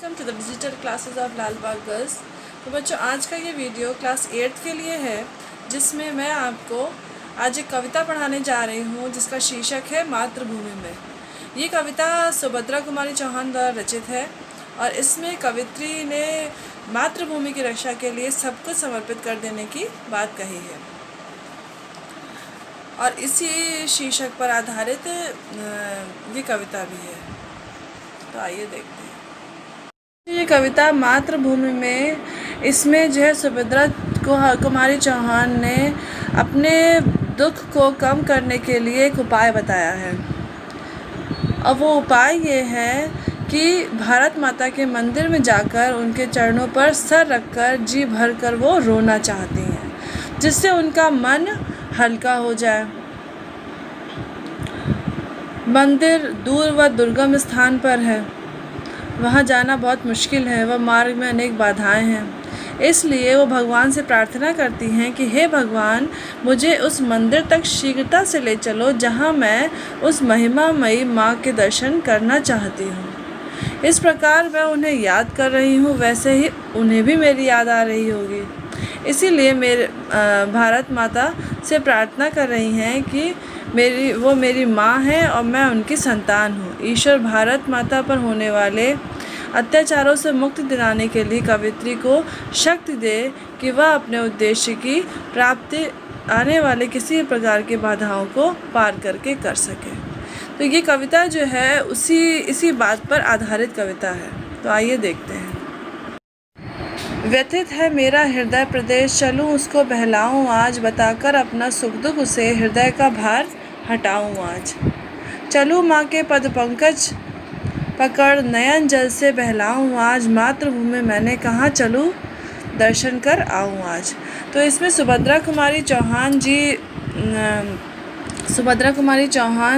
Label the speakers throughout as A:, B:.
A: Welcome to the digital classes of Lalbagh girls. तो बच्चों, आज का ये वीडियो क्लास 8th के लिए है, जिसमें मैं आपको आज एक कविता पढ़ाने जा रही हूँ जिसका शीर्षक है मातृभूमि में। ये कविता सुभद्रा कुमारी चौहान द्वारा रचित है और इसमें कवित्री ने मातृभूमि की रक्षा के लिए सब कुछ समर्पित कर देने की बात कही है और इसी शीर्षक पर आधारित ये कविता भी है। तो आइए देखते हैं ये कविता मातृभूमि में। इसमें जो है सुभद्रा कुमारी चौहान ने अपने दुख को कम करने के लिए एक उपाय बताया है और वो उपाय ये है कि भारत माता के मंदिर में जाकर उनके चरणों पर सर रखकर जी भरकर वो रोना चाहती हैं, जिससे उनका मन हल्का हो जाए। मंदिर दूर व दुर्गम स्थान पर है, वहाँ जाना बहुत मुश्किल है, वह मार्ग में अनेक बाधाएं हैं। इसलिए वो भगवान से प्रार्थना करती हैं कि हे भगवान, मुझे उस मंदिर तक शीघ्रता से ले चलो जहाँ मैं उस महिमामयी माँ के दर्शन करना चाहती हूँ। इस प्रकार मैं उन्हें याद कर रही हूँ, वैसे ही उन्हें भी मेरी याद आ रही होगी। इसीलिए मेरे भारत माता से प्रार्थना कर रही हैं कि वो मेरी माँ है और मैं उनकी संतान हूँ। ईश्वर भारत माता पर होने वाले अत्याचारों से मुक्ति दिलाने के लिए कवित्री को शक्ति दे कि वह अपने उद्देश्य की प्राप्ति आने वाले किसी प्रकार की बाधाओं को पार करके कर सके। तो ये कविता जो है इसी बात पर आधारित कविता है। तो आइए देखते हैं। व्यथित है मेरा हृदय प्रदेश, चलूँ उसको बहलाऊँ आज, बताकर अपना सुख दुख उसे हृदय का भार हटाऊँ आज। चलूँ माँ के पद पंकज पकड़, नयन जल से बहलाऊँ आज, मातृभूमि मैंने कहाँ चलूँ दर्शन कर आऊँ आज। तो इसमें सुभद्रा कुमारी चौहान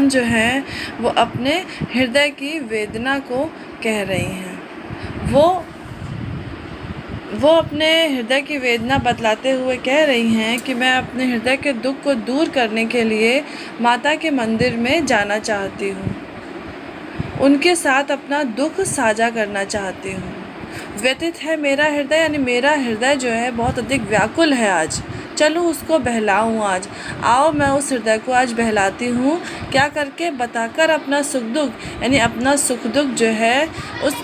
A: जो है वो अपने हृदय की वेदना को कह रही हैं। वो अपने हृदय की वेदना बतलाते हुए कह रही हैं कि मैं अपने हृदय के दुख को दूर करने के लिए माता के मंदिर में जाना चाहती हूँ, उनके साथ अपना दुख साझा करना चाहती हूँ। व्यथित है मेरा हृदय, यानी मेरा हृदय जो है बहुत अधिक व्याकुल है आज, चलूँ उसको बहलाऊँ आज। आओ मैं उस हृदय को आज बहलाती हूँ, क्या करके, बताकर अपना सुख दुख, यानी अपना सुख दुख जो है उस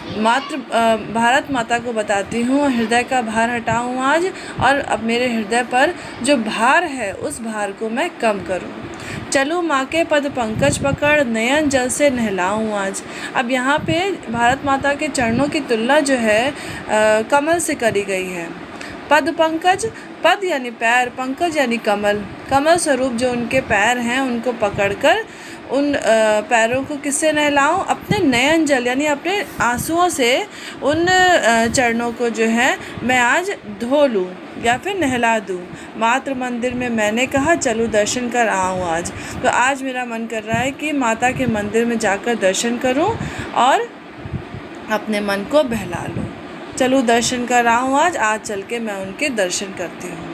A: भारत माता को बताती हूँ। हृदय का भार हटाऊँ आज और अब मेरे हृदय पर जो भार है उस भार को मैं कम करूँ। चलूँ माँ के पद पंकज पकड़, नयन जल से नहलाऊँ आज। अब यहाँ पे भारत माता के चरणों की तुलना जो है कमल से करी गई है। पद पंकज, पद यानी पैर, पंकज यानी कमल, कमल स्वरूप जो उनके पैर हैं उनको पकड़कर उन पैरों को किससे नहलाऊं, अपने नयन जल यानी अपने आंसुओं से उन चरणों को जो है मैं आज धो लूँ या फिर नहला दूँ। मातृ मंदिर में मैंने कहा चलूँ दर्शन कर आऊँ आज। तो आज मेरा मन कर रहा है कि माता के मंदिर में जाकर दर्शन करूँ और अपने मन को बहला लूँ। चलूँ दर्शन कर आऊँ आज चल के मैं उनके दर्शन करती हूँ।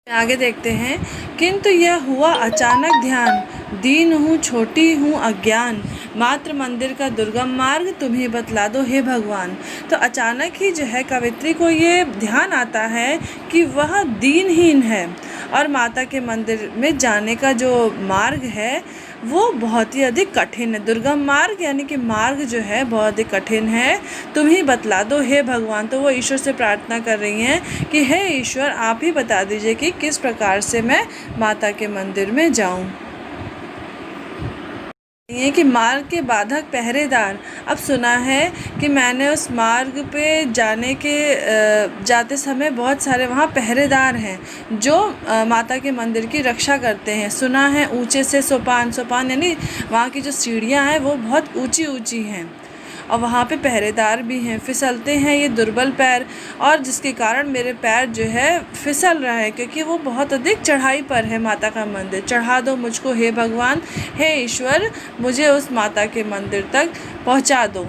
A: आगे देखते हैं। किंतु यह हुआ अचानक ध्यान, दीन हूँ छोटी हूँ अज्ञान, मातृ मंदिर का दुर्गम मार्ग तुम्हें बतला दो हे भगवान। तो अचानक ही जो है कवित्री को ये ध्यान आता है कि वह दीनहीन है और माता के मंदिर में जाने का जो मार्ग है वो बहुत ही अधिक कठिन है। दुर्गम मार्ग यानी कि मार्ग जो है बहुत ही कठिन है, तुम ही बतला दो हे भगवान। तो वो ईश्वर से प्रार्थना कर रही हैं कि हे ईश्वर, आप ही बता दीजिए कि किस प्रकार से मैं माता के मंदिर में जाऊं। ये कि मार्ग के बाधक पहरेदार। अब सुना है कि मैंने उस मार्ग पे जाते समय बहुत सारे वहाँ पहरेदार हैं जो माता के मंदिर की रक्षा करते हैं। सुना है ऊंचे से सोपान यानी वहाँ की जो सीढ़ियाँ हैं वो बहुत ऊंची हैं और वहाँ पे पहरेदार भी हैं। फिसलते हैं ये दुर्बल पैर, और जिसके कारण मेरे पैर जो है फिसल रहा है क्योंकि वो बहुत अधिक चढ़ाई पर है माता का मंदिर। चढ़ा दो मुझको हे भगवान, हे ईश्वर, मुझे उस माता के मंदिर तक पहुँचा दो।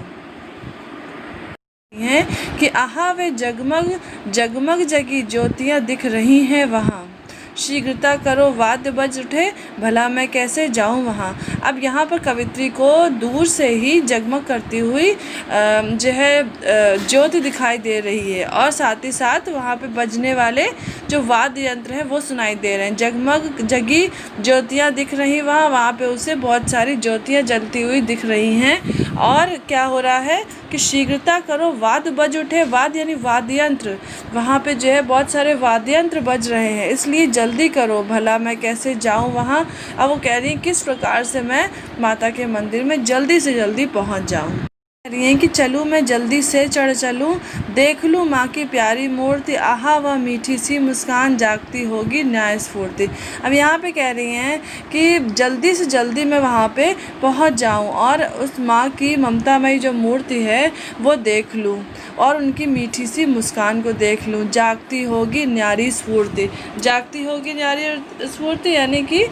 A: कि आहा वे जगमग जगमग जगी ज्योतियाँ दिख रही हैं वहाँ, शीघ्रता करो वाद्य बज उठे, भला मैं कैसे जाऊं वहां। अब यहाँ पर कवित्री को दूर से ही जगमग करती हुई जो है ज्योति दिखाई दे रही है, और साथ ही साथ वहाँ पे बजने वाले जो वाद्य यंत्र हैं वो सुनाई दे रहे हैं। जगमग जगी ज्योतियाँ दिख रही वहाँ पे उसे बहुत सारी ज्योतियाँ जलती हुई दिख रही हैं। और क्या हो रहा है कि शीघ्रता करो वाद्य बज उठे, वाद्य यानी वाद्य यंत्र, वहाँ पे जो है बहुत सारे वाद्य यंत्र बज रहे हैं, इसलिए जल्दी करो, भला मैं कैसे जाऊँ वहाँ। अब वो कह रही हैं किस प्रकार से मैं माता के मंदिर में जल्दी से जल्दी पहुँच जाऊँ। कह रही हैं कि चलूँ मैं जल्दी से चढ़ चलूँ, देख लूँ माँ की प्यारी मूर्ति, आहा वह मीठी सी मुस्कान जागती होगी न्याय स्फूर्ति। अब यहाँ पे कह रही हैं कि जल्दी से जल्दी मैं वहाँ पे पहुँच जाऊँ और उस माँ की ममतामयी जो मूर्ति है वो देख लूँ और उनकी मीठी सी मुस्कान को देख लूँ। जागती होगी न्यारी स्फूर्ति, जागती होगी न्यारी स्फूर्ति यानी कि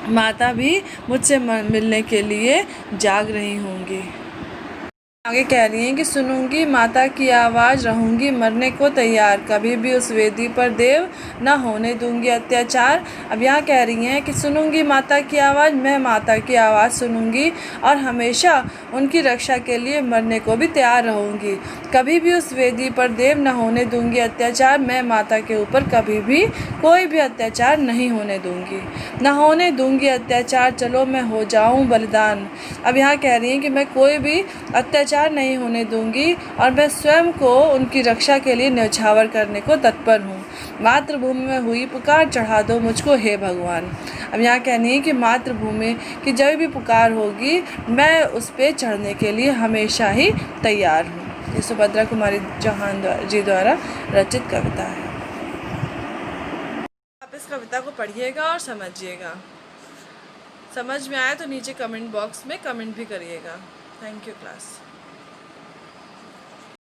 A: माता भी मुझसे मिलने के लिए जाग रही होंगी। आगे कह रही हैं कि सुनूंगी माता की आवाज़, रहूंगी मरने को तैयार, कभी भी उस वेदी पर देव न होने दूंगी अत्याचार। अब यहाँ कह रही हैं कि सुनूंगी माता की आवाज़, मैं माता की आवाज़ सुनूंगी और हमेशा उनकी रक्षा के लिए मरने को भी तैयार रहूंगी। कभी भी उस वेदी पर देव न होने दूंगी अत्याचार, मैं माता के ऊपर कभी भी कोई भी अत्याचार नहीं होने दूंगी, न होने दूंगी अत्याचार, चलो मैं हो जाऊं बलिदान। अब यहाँ कह रही हैं कि मैं कोई भी अत्याचार नहीं होने दूंगी और मैं स्वयं को उनकी रक्षा के लिए न्यौछावर करने को तत्पर हूँ। मातृभूमि में हुई पुकार, चढ़ा दो मुझको हे भगवान। अब यहाँ कहनी है कि मातृभूमि की जब भी पुकार होगी मैं उस पर चढ़ने के लिए हमेशा ही तैयार हूँ। ये सुभद्रा कुमारी चौहान जी द्वारा रचित कविता है। आप इस कविता को पढ़िएगा और समझिएगा। समझ में आए तो नीचे कमेंट बॉक्स में कमेंट भी करिएगा। Thank you class.